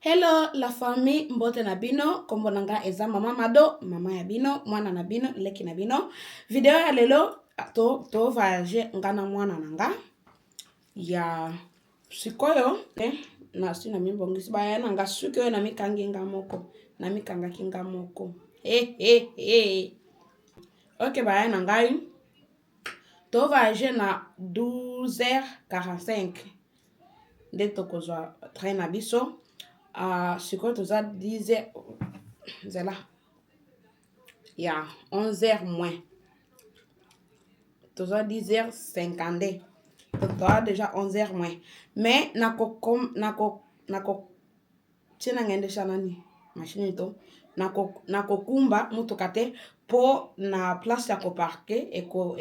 Hello la famille mbote na bino kombo nanga eza mama Mado mama ya bino mwana na bino leki na bino video ya lelo to voyage ngana mwana nanga ya sikoyo na sina mimbongisi baya nanga suki na mikangi nga moko na mikanga kinga moko OK baya nanga to voyage na 12h45 nde tokozwa train na biso. C'est quoi tout ça 10h c'est là il y a 11h moins tout ça 10h50 toi déjà 11h moins mais nako tena ngende shanani machine to nako kumba mutokate po na place ya ko parquer eko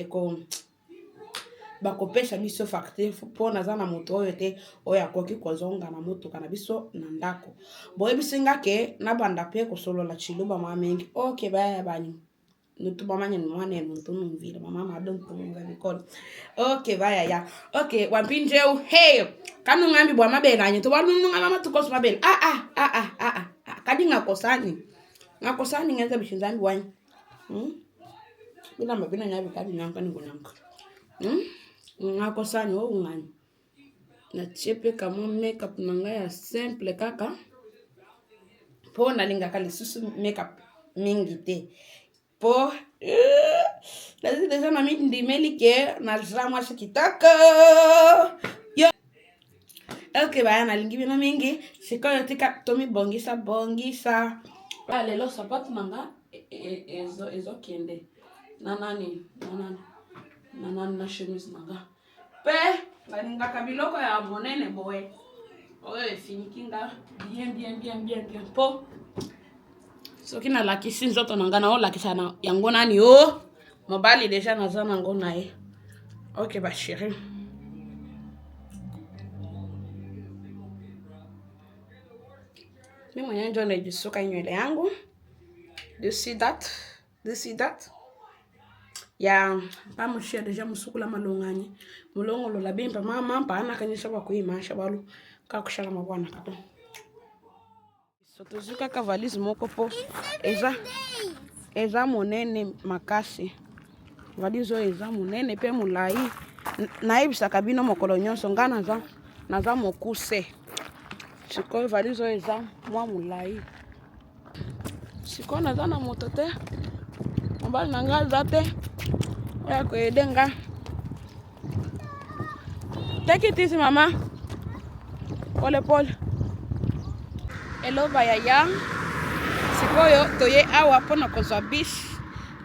bakopesha biso facture po naza na moto oyo te oyo akoki kozonga na motuka na biso na ndako boyebisinga ke na banda pe kosolola chiluba mwa mingi OK baya bani nutuba manya ni mwana muntu numvira mama Mado mpunga bikolo OK baya ya OK wampinje hey kanu ngambi bwa mabele anyi to banu ngama matukoso mabele kadi ngakosani ngenza bishinzani wani bila mabina nyabi kadi nyanka ni kunyanka ngakosani wo ngani na chepe kama makeup nanga ya simple kaka po nalinga kali susu makeup mingi te po lazima deja na mimi ndimelike na drama shikitaka yo OK baya nalingi bino mingi sikoyo tika tomi bongisa lelo sapato nanga ezo kende nanani na chemise nanga pe balinga kabiloko ya monene boye oye finikinga bien po soki na lakisi nzoto nanga na olakisa na yango nani mobali deja naza nango na ye OK ba chérie mimi mwenyewe ndio najisuka nywele yangu de see that ya pamushia deja musukula malongani mulongo lo labimba mama mpana kanyisha kwa kuimasha balu kakushala mabwana kato sotozuka ka valise moko po eza monene makasi valise eza monene pe mulai naibisa kabino mokolo nyonso ngana naza mokuse sikoyo valise eza mwa mulai sikoyo naza na moto te mobali nanga za te oya koyedenga take it easy mama pole hello bayaya sikoyo toye awa pona kozwa bis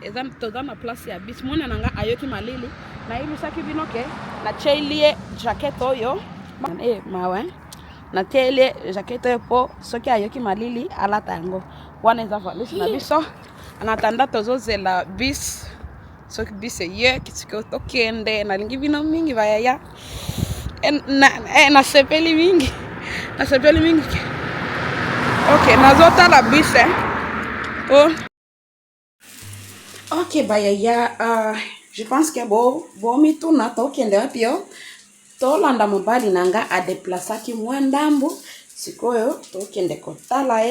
eza toza na place ya bis mwana nanga ayoki malili na ibisaki binoke na chelie jacket oyo mawe na chelie jacket oyo po soki ayoki malili alata yango wana eza valise na biso anatanda tozozela bis soki bis ye kisiko tokende nalingi bino mingi bayaya nasepeli mingi OK nazotala bis OK bayaya je pense que bo mituna tokende wapi tolanda mobali nanga adeplasaki mwa ndambo sikoyo tokende kotala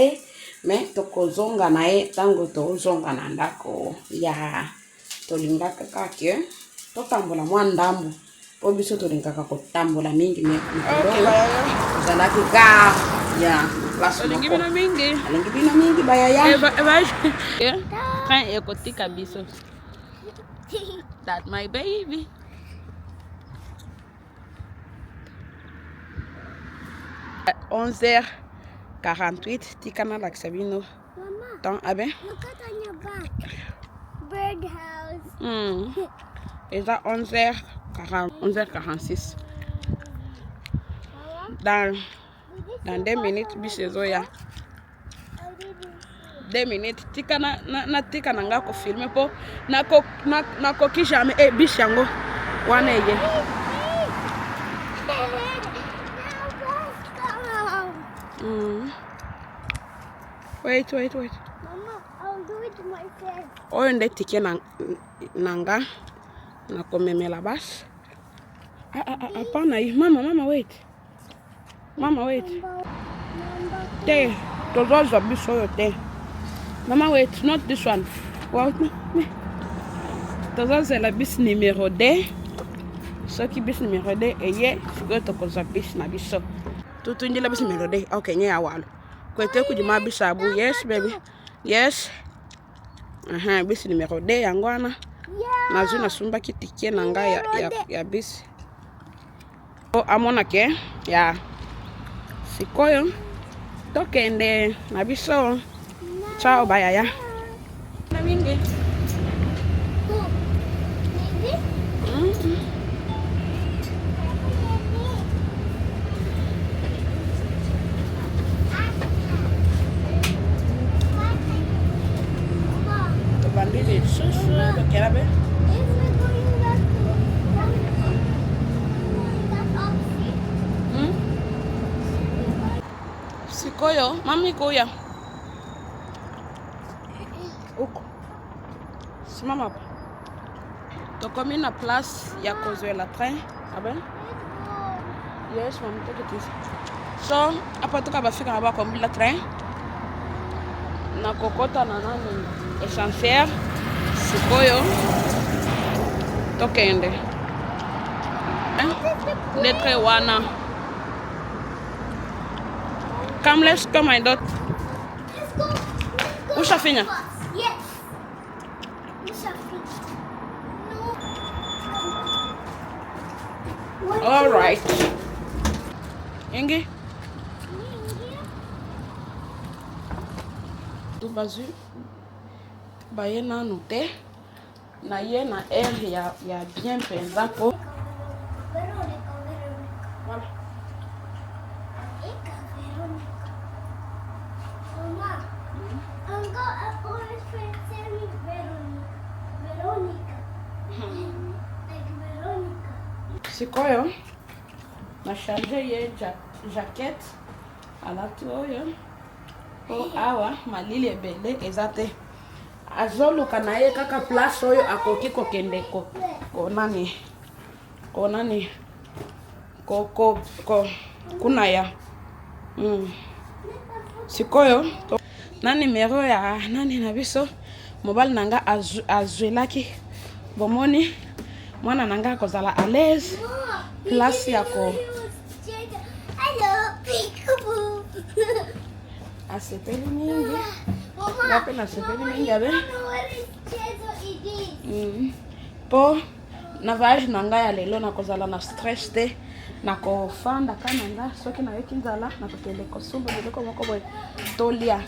mais tokozonga na ye tango tozonga na ndako ya tolingaka kake totambola mwa ndambo po biso tolingaka kotambola mingi OK zalaki ka ya place alingi bino mingi bayaya train ekotika biso that my baby at 11h48 tikana la Sabino temps aben look at on your back bird house déjà 11h46 dans 2 minutes bisezoya 2 minutes tikana na tikana nga ko filmer po na koki jamais bishango wana ye wait mama I'll do it myself oyo nde tike nanga na komemela basi hapana mama wait Te, those are biso yo te. Mama, wait, not this one. Wow. Those are la bis numéro 2. Ce qui bis numéro 2 et ye, c'est to koza bis na biso. Tutu njila bis numéro 2. Okay, nye awalo. Kwete kujima bisabu. Yes, baby. Yes. Bis numéro 2 yangwana. Nazu na sumba kitikie nanga ya bis. O amona ke ya sikoyo tokende na biso. Ciao bye ya. Na mingi. Bandili susu bakerabe. Sikoyo, mami kuya. Uko. Simama hapa. Tokomi na place ya kozwela train. Aben? Yes, mami, take it easy. So, hapa tuka bafika na bakombila train. Na kokota na nani essentiel. Sikoyo. Tokende. Letre wana. Come, let's go, my daughter. Let's go. Ushafanya? Yes. Ushafanya. No. All right. Ingi? Tu bazu. Baye na note. Na ye na air ya bien penza po. Veronica. Voilà. Mama, I'm going to always say me Veronica. Like Veronica. Sikoyo. Na charge ye jacket. Alatu oyo. Po awa malili ebele ezate. Azoluka na ye kaka place oyo akoki kokende ko nani kuna ya sikoyo na numero ya nani na biso mobile nanga azwelaki bomoni mwana nanga kozala à l'aise place ya ko Hello, peekaboo. asepeli mingi Mama, ngape na sepeli mingi abe po na voyage nanga ya lelo na kozala na stress te na kofanda kananga soki na yoki nzala na kokende kosumba biloko moko boye tolia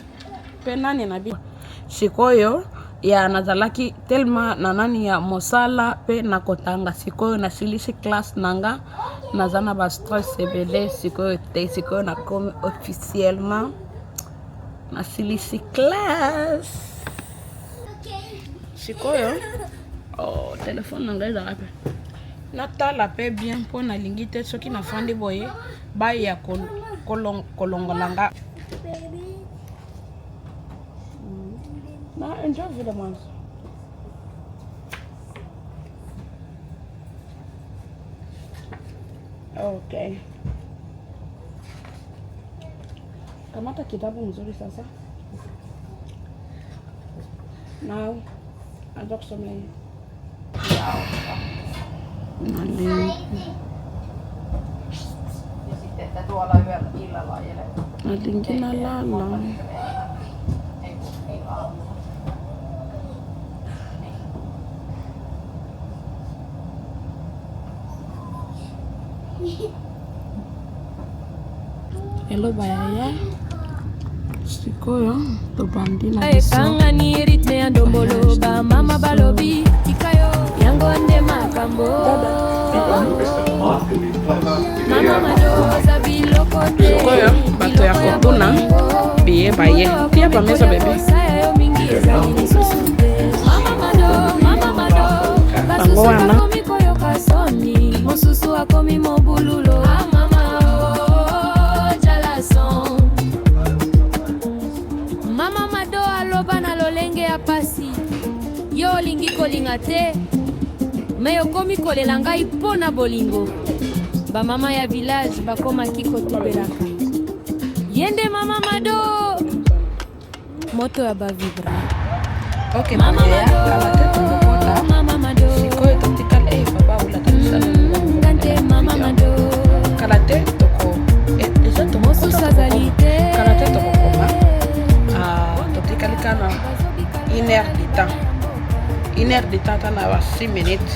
pe nani na bi sikoyo ya nazalaki telma na nani ya mosala pe na kotanga sikoyo na silisi class nanga nazana ba stress ebele sikoyo te sikoyo na comme officiellement na silisi class sikoyo oh téléphone nanga eza pe natala pe bien po na lingi te soki na fandi boye ba ya kolongolanga Baby. na enjoy the ones. Okay. Kamata kitabu mzuri sasa. Now, anza kusoma hii. Sitten tuolla yöllä illalla ajelemaan. Natingina lala. Ei aamulla. Hello bayaya. Sikoyo to bandina Ekanga ni ritme ya ndombolo ba mama balobi tikayo yango nde makambo mama mado zabi lokote Sikoyo bato ya kokuna biye baye tia pa mesa bebe sayo mingi ezali lisusu mama mado bango wana akomi koyoka soni mosusu akomi mobululo mama jalason mama mado aloba na lolenge ya pasi yo olingi kolinga te me okomi kolela ngai mpo na bolingo bamama ya village bakomaki kotubelaka Yende mama mado. Moto ya bavibra. Okay, mama ya kala te tokota. Mama mado. Sikoyo totikala papa ula tanisana. Kante mama mado. Kala te toko. Eza to Mosu sazalite. Kala te toko koma. Totikala kana 1 heure de temps. 1 heure de temps tana wa 6 minutes.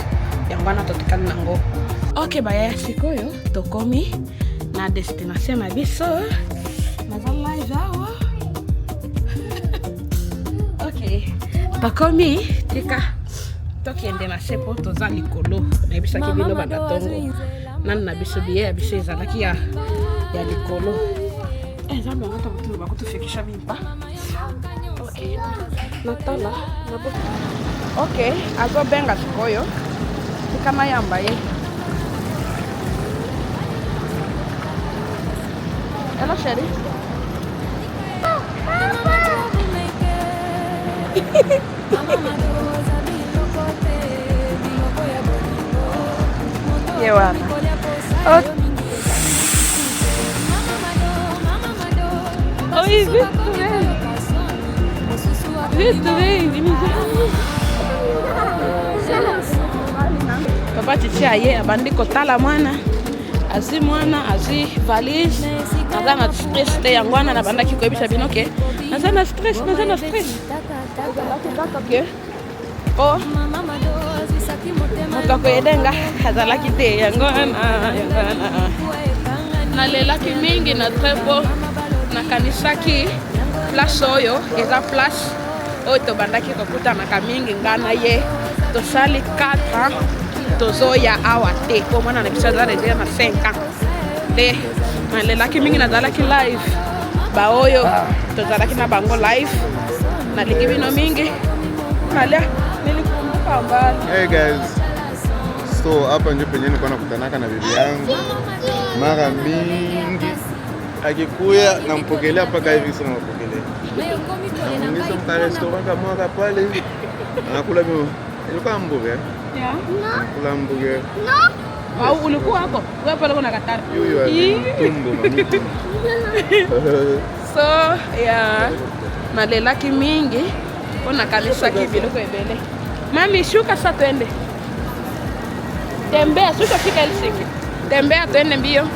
Yangwana totikala nango. Okay, baya sikoyo tokomi na destination na biso. Naza live awa. Okay. Tokomi tika tokiende na sepo toza likolo. Na bisaki bino badatongo. Nani na biso biye biso ezalaki ya likolo. Zambe ngata mutu bakutufikisha bimpa. Okay. Natala nabo. Okay, azo benga sikoyo. Tika mayamba ye. Hello, Sherry. Yewana. Oh, vite, papa chichi aye abandi kotala mwana. Azi mwana, azi valise. Naza na stress te yangwana na bandaki koyebisa bino ke. Naza na stress. Okay. Oh. Moto koyedenga azalaki te yangwana. Nalelaki mingi na trepo nakanisaki place oyo eza place oyo tobandaki kokutanaka mingi ngana ye tosali 4 ans tozoya awa te po mwana na biso aza deja na 5 ans te nalelaki mingi nazalaki live baoyo tozalaki na bango live nalingi bino mingi nalia nilikumbuka mbali. Hey guys, so hapa ndio penye nilikuwa nakutanaka na bibi yangu mara mingi akikuya nampokelea mpaka hivi sasa nampokelea. Namuuliza mka restaurant kama mwaka pale anakula mimi ilikuwa hamburger. Yeah. Kula hamburger. No. Au ulikuwa hapo? Wewe pale kuna katara. Yuyu tumbo mami. So, yeah. Nalelaki mingi ona kanisa kibiloko ebele. Mami shuka sasa twende. Tembea, shuka fika Helsinki. Tembea twende mbio.